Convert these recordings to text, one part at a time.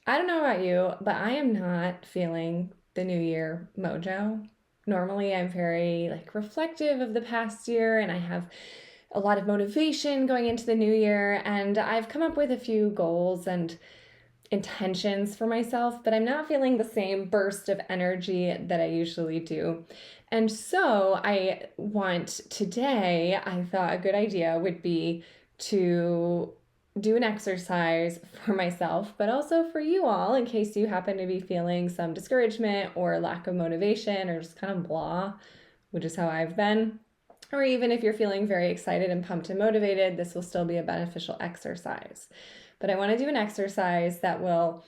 I don't know about you, but I am not feeling the new year mojo. Normally, I'm very like reflective of the past year and I have a lot of motivation going into the new year, and I've come up with a few goals and intentions for myself, but I'm not feeling the same burst of energy that I usually do. And so I thought a good idea would be to do an exercise for myself, but also for you all, in case you happen to be feeling some discouragement or lack of motivation or just kind of blah, which is how I've been. Or even if you're feeling very excited and pumped and motivated, this will still be a beneficial exercise. But I want to do an exercise that will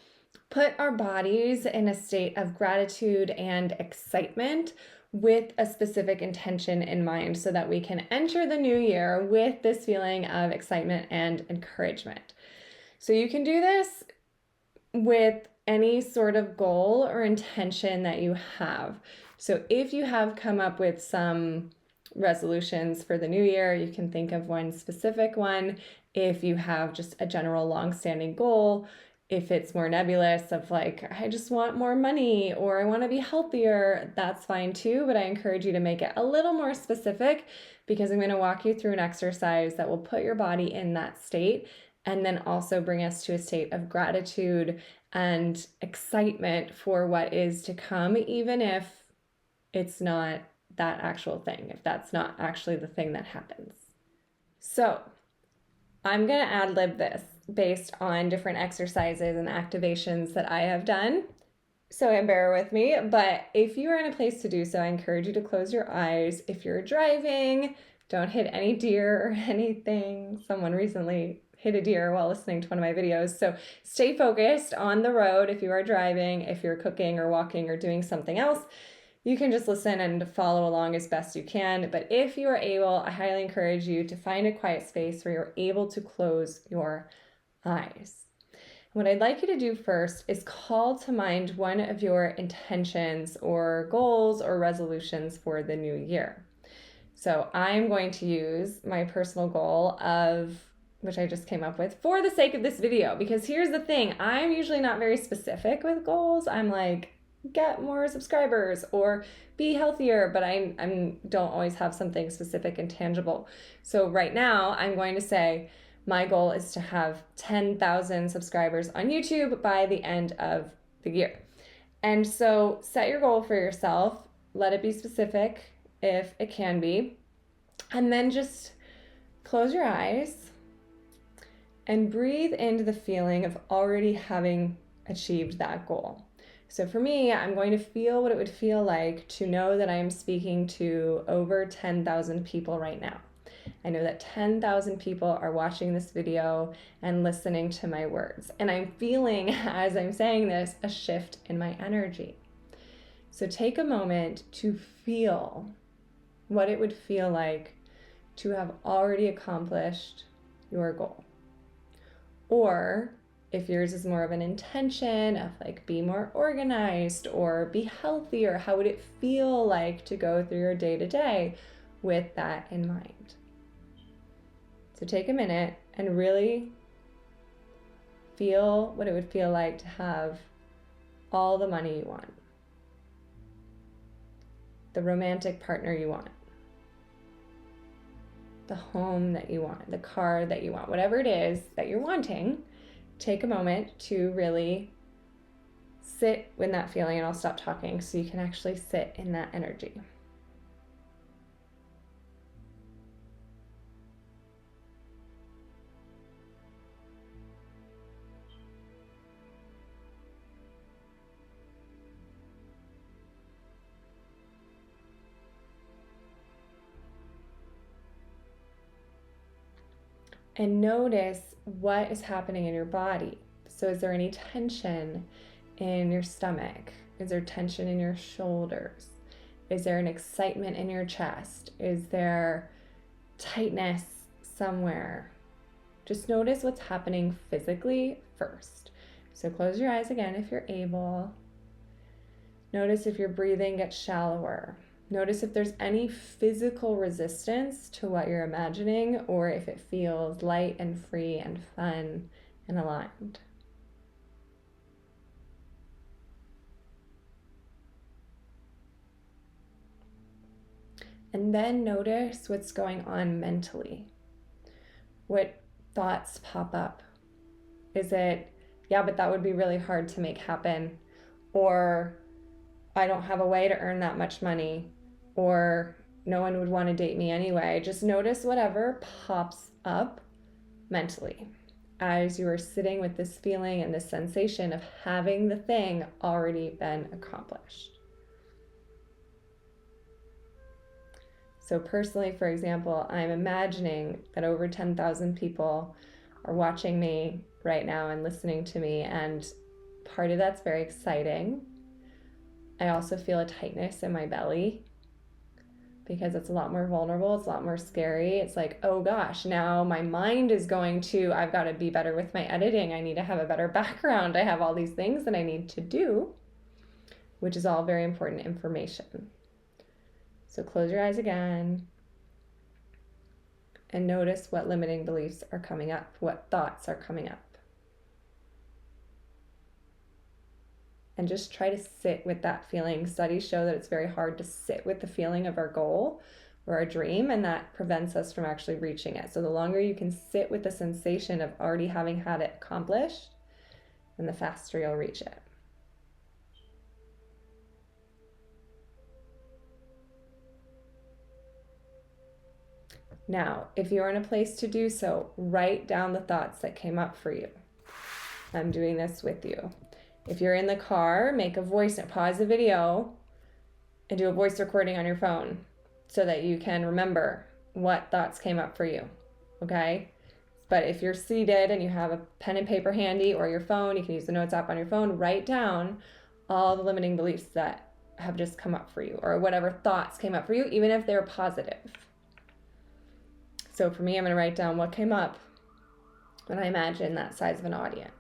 put our bodies in a state of gratitude and excitement with a specific intention in mind so that we can enter the new year with this feeling of excitement and encouragement. So you can do this with any sort of goal or intention that you have. So if you have come up with some resolutions for the new year, you can think of one specific one. If you have just a general long-standing goal, if it's more nebulous of like, I just want more money or I want to be healthier, that's fine too. But I encourage you to make it a little more specific, because I'm going to walk you through an exercise that will put your body in that state and then also bring us to a state of gratitude and excitement for what is to come, even if it's not that actual thing, if that's not actually the thing that happens. So I'm going to ad lib this based on different exercises and activations that I have done. So bear with me, but if you are in a place to do so, I encourage you to close your eyes. If you're driving, don't hit any deer or anything. Someone recently hit a deer while listening to one of my videos. So stay focused on the road if you are driving. If you're cooking or walking or doing something else, you can just listen and follow along as best you can. But if you are able, I highly encourage you to find a quiet space where you're able to close your eyes. What I'd like you to do first is call to mind one of your intentions or goals or resolutions for the new year. So I'm going to use my personal goal of, which I just came up with for the sake of this video, because here's the thing, I'm usually not very specific with goals. I'm like, get more subscribers or be healthier, but I don't always have something specific and tangible. So right now I'm going to say my goal is to have 10,000 subscribers on YouTube by the end of the year. And so set your goal for yourself, let it be specific if it can be, and then just close your eyes and breathe into the feeling of already having achieved that goal. So for me, I'm going to feel what it would feel like to know that I am speaking to over 10,000 people right now. I know that 10,000 people are watching this video and listening to my words. And I'm feeling, as I'm saying this, a shift in my energy. So take a moment to feel what it would feel like to have already accomplished your goal. Or if yours is more of an intention of like be more organized or be healthier, how would it feel like to go through your day-to-day with that in mind? So take a minute and really feel what it would feel like to have all the money you want, the romantic partner you want, the home that you want, the car that you want, whatever it is that you're wanting. Take a moment to really sit in that feeling, and I'll stop talking so you can actually sit in that energy. And notice what is happening in your body. So is there any tension in your stomach? Is there tension in your shoulders? Is there an excitement in your chest? Is there tightness somewhere? Just notice what's happening physically first. So close your eyes again if you're able. Notice if your breathing gets shallower. Notice if there's any physical resistance to what you're imagining, or if it feels light and free and fun and aligned. And then notice what's going on mentally. What thoughts pop up? Is it, yeah, but that would be really hard to make happen? Or, I don't have a way to earn that much money? Or, no one would want to date me anyway? Just notice whatever pops up mentally as you are sitting with this feeling and this sensation of having the thing already been accomplished. So personally, for example, I'm imagining that over 10,000 people are watching me right now and listening to me, and part of that's very exciting. I also feel a tightness in my belly because it's a lot more vulnerable, it's a lot more scary. It's like, oh gosh, now my mind is going to, I've got to be better with my editing, I need to have a better background, I have all these things that I need to do, which is all very important information. So close your eyes again and notice what limiting beliefs are coming up, what thoughts are coming up. And just try to sit with that feeling. Studies show that it's very hard to sit with the feeling of our goal or our dream, and that prevents us from actually reaching it. So the longer you can sit with the sensation of already having had it accomplished, then the faster you'll reach it. Now, if you're in a place to do so, write down the thoughts that came up for you. I'm doing this with you. If you're in the car, make a voice note, pause the video and do a voice recording on your phone so that you can remember what thoughts came up for you, okay? But if you're seated and you have a pen and paper handy or your phone, you can use the notes app on your phone, write down all the limiting beliefs that have just come up for you or whatever thoughts came up for you, even if they're positive. So for me, I'm going to write down what came up when I imagine that size of an audience.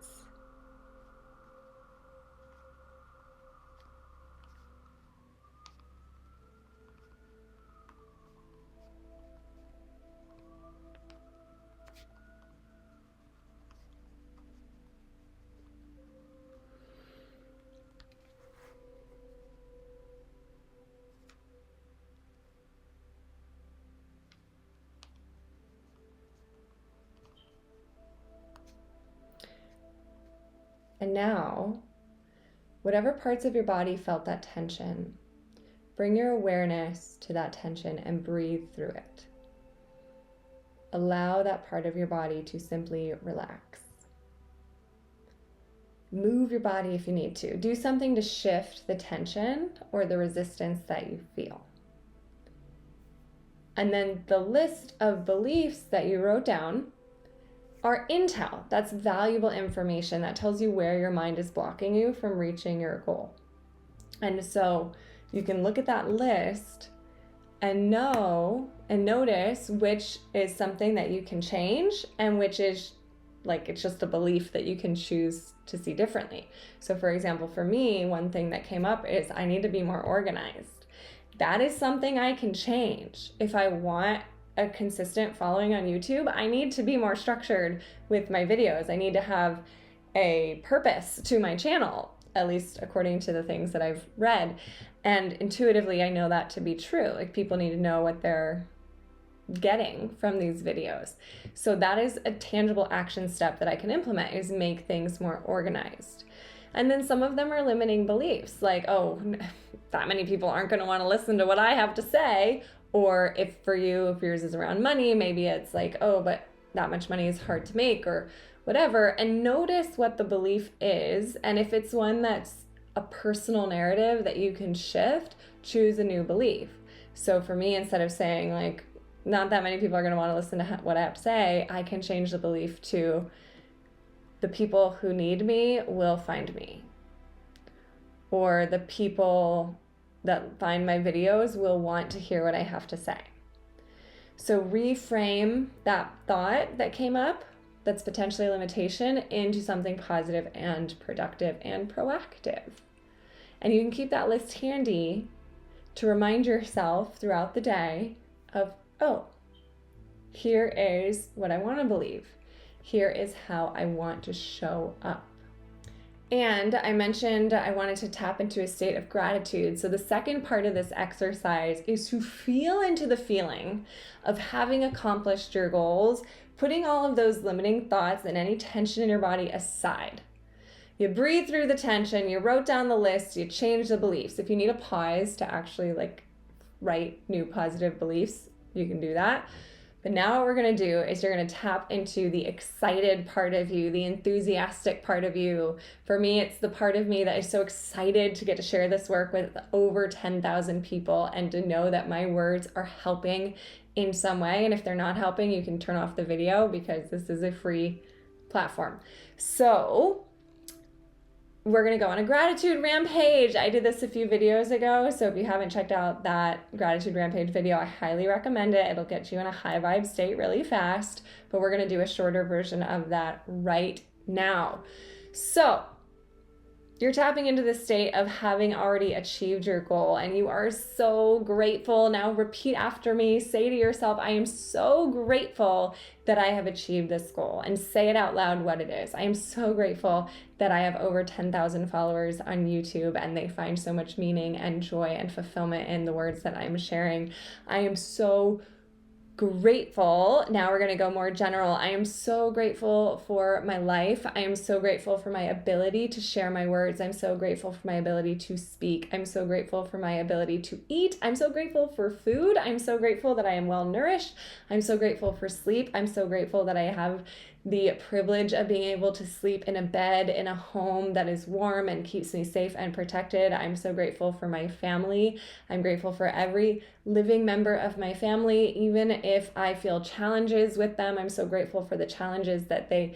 And now, whatever parts of your body felt that tension, bring your awareness to that tension and breathe through it. Allow that part of your body to simply relax. Move your body if you need to. Do something to shift the tension or the resistance that you feel. And then the list of beliefs that you wrote down are intel. That's valuable information that tells you where your mind is blocking you from reaching your goal. And so you can look at that list and know and notice which is something that you can change and which is like it's just a belief that you can choose to see differently. So for example, for me, one thing that came up is I need to be more organized. That is something I can change. If I want a consistent following on YouTube, I need to be more structured with my videos. I need to have a purpose to my channel, at least according to the things that I've read. And intuitively, I know that to be true. Like people need to know what they're getting from these videos. So that is a tangible action step that I can implement, is make things more organized. And then some of them are limiting beliefs, like, oh, that many people aren't going to want to listen to what I have to say. Or if for you, if yours is around money, maybe it's like, oh, but that much money is hard to make or whatever. And notice what the belief is. And if it's one that's a personal narrative that you can shift, choose a new belief. So for me, instead of saying like, not that many people are going to want to listen to what I have to say, I can change the belief to the people who need me will find me. Or the people that find my videos will want to hear what I have to say. So reframe that thought that came up that's potentially a limitation into something positive and productive and proactive. And you can keep that list handy to remind yourself throughout the day of, oh, here is what I want to believe. Here is how I want to show up. And I mentioned I wanted to tap into a state of gratitude. So the second part of this exercise is to feel into the feeling of having accomplished your goals, putting all of those limiting thoughts and any tension in your body aside. You breathe through the tension, you wrote down the list, you change the beliefs. If you need a pause to actually write new positive beliefs, you can do that. But now what we're going to do is you're going to tap into the excited part of you, the enthusiastic part of you. For me, it's the part of me that is so excited to get to share this work with over 10,000 people and to know that my words are helping in some way. And if they're not helping, you can turn off the video because this is a free platform. So we're going to go on a gratitude rampage. I did this a few videos ago, so if you haven't checked out that gratitude rampage video, I highly recommend it. It'll get you in a high vibe state really fast, but we're going to do a shorter version of that right now. So you're tapping into the state of having already achieved your goal and you are so grateful. Now repeat after me. Say to yourself, I am so grateful that I have achieved this goal, and say it out loud what it is. I am so grateful that I have over 10,000 followers on YouTube and they find so much meaning and joy and fulfillment in the words that I'm sharing. I am so grateful. Now we're going to go more general. I am so grateful for my life. I am so grateful for my ability to share my words. I'm so grateful for my ability to speak. I'm so grateful for my ability to eat. I'm so grateful for food. I'm so grateful that I am well nourished. I'm so grateful for sleep. I'm so grateful that I have the privilege of being able to sleep in a bed in a home that is warm and keeps me safe and protected. I'm so grateful for my family. I'm grateful for every living member of my family, even if I feel challenges with them. I'm so grateful for the challenges that they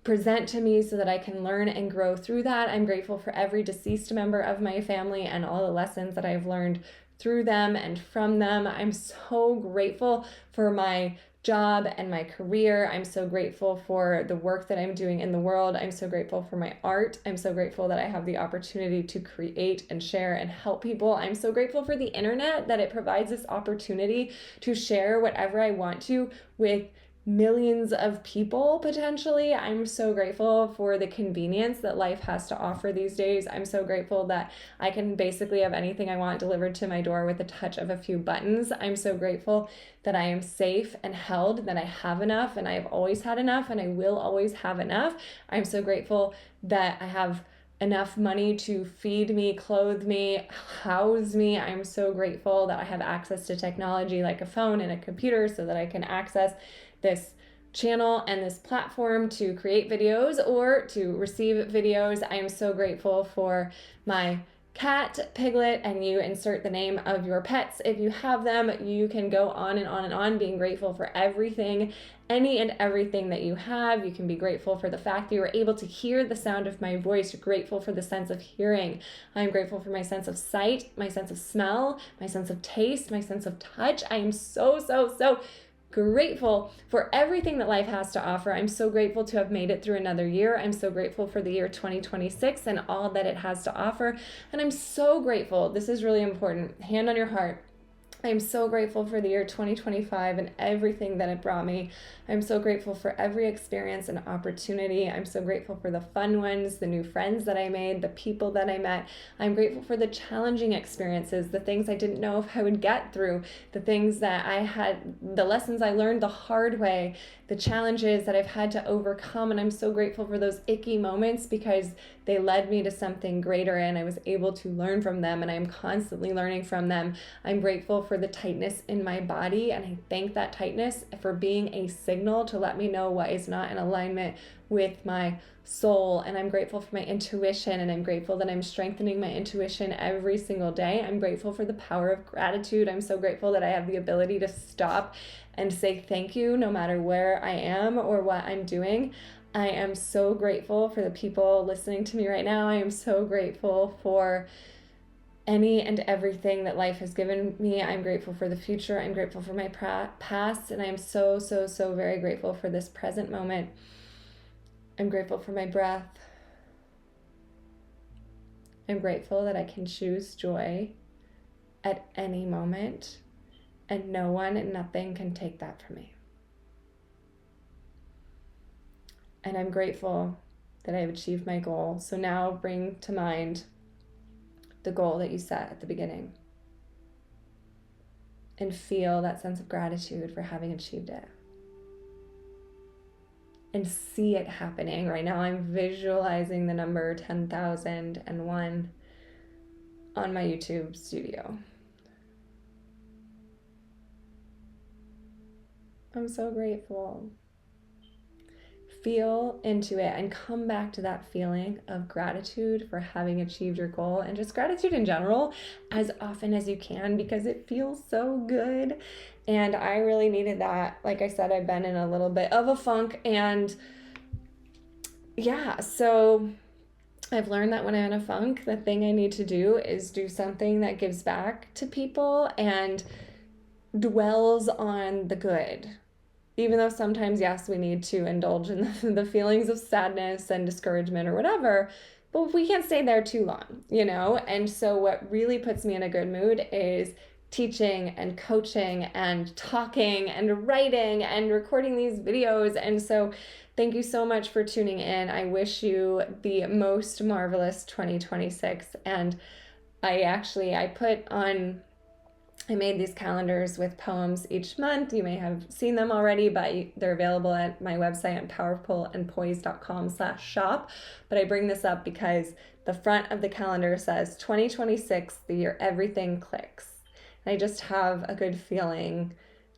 present to me so that I can learn and grow through that. I'm grateful for every deceased member of my family and all the lessons that I've learned through them and from them. I'm so grateful for my job and my career. I'm so grateful for the work that I'm doing in the world. I'm so grateful for my art. I'm so grateful that I have the opportunity to create and share and help people. I'm so grateful for the internet, that it provides this opportunity to share whatever I want to with millions of people potentially. I'm so grateful for the convenience that life has to offer these days. I'm so grateful that I can basically have anything I want delivered to my door with a touch of a few buttons. I'm so grateful that I am safe and held, that I have enough and I have always had enough and I will always have enough. I'm so grateful that I have enough money to feed me, clothe me, house me. I'm so grateful that I have access to technology like a phone and a computer so that I can access this channel and this platform to create videos or to receive videos. I am so grateful for my cat, Piglet, and you insert the name of your pets. If you have them, you can go on and on and on being grateful for everything, any and everything that you have. You can be grateful for the fact that you were able to hear the sound of my voice. You're grateful for the sense of hearing. I'm grateful for my sense of sight, my sense of smell, my sense of taste, my sense of touch. I am so grateful for everything that life has to offer. I'm so grateful to have made it through another year. I'm so grateful for the year 2026 and all that it has to offer. And I'm so grateful, this is really important, hand on your heart, I'm so grateful for the year 2025 and everything that it brought me. I'm so grateful for every experience and opportunity. I'm so grateful for the fun ones, the new friends that I made, the people that I met. I'm grateful for the challenging experiences, the things I didn't know if I would get through, the things that I had, the lessons I learned the hard way, the challenges that I've had to overcome. And I'm so grateful for those icky moments because they led me to something greater and I was able to learn from them, and I'm constantly learning from them. I'm grateful for the tightness in my body, and I thank that tightness for being a signal to let me know what is not in alignment with my soul. And I'm grateful for my intuition, and I'm grateful that I'm strengthening my intuition every single day. I'm grateful for the power of gratitude. I'm so grateful that I have the ability to stop and say thank you no matter where I am or what I'm doing. I am so grateful for the people listening to me right now. I am so grateful for any and everything that life has given me. I'm grateful for the future. I'm grateful for my past, and I'm so very grateful for this present moment. I'm grateful for my breath. I'm grateful that I can choose joy at any moment, and no one and nothing can take that from me. And I'm grateful that I've achieved my goal. So now bring to mind the goal that you set at the beginning and feel that sense of gratitude for having achieved it. And see it happening. Right now I'm visualizing the number 10,001 on my YouTube studio. I'm so grateful. Feel into it and come back to that feeling of gratitude for having achieved your goal, and just gratitude in general as often as you can, because it feels so good. And I really needed that. Like I said, I've been in a little bit of a funk, and yeah, so I've learned that when I'm in a funk, the thing I need to do is do something that gives back to people and dwells on the good. Even though sometimes, yes, we need to indulge in the feelings of sadness and discouragement or whatever, but we can't stay there too long, you know? And so what really puts me in a good mood is teaching and coaching and talking and writing and recording these videos. And so thank you so much for tuning in. I wish you the most marvelous 2026. And I made these calendars with poems each month. You may have seen them already, but they're available at my website at powerfulandpoised.com/shop. But I bring this up because the front of the calendar says 2026, the year everything clicks. And I just have a good feeling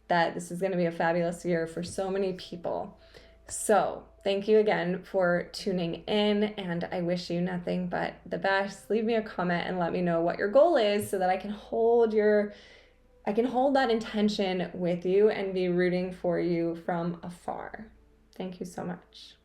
that this is going to be a fabulous year for so many people. So thank you again for tuning in, and I wish you nothing but the best. Leave me a comment and let me know what your goal is so that I can hold that intention with you and be rooting for you from afar. Thank you so much.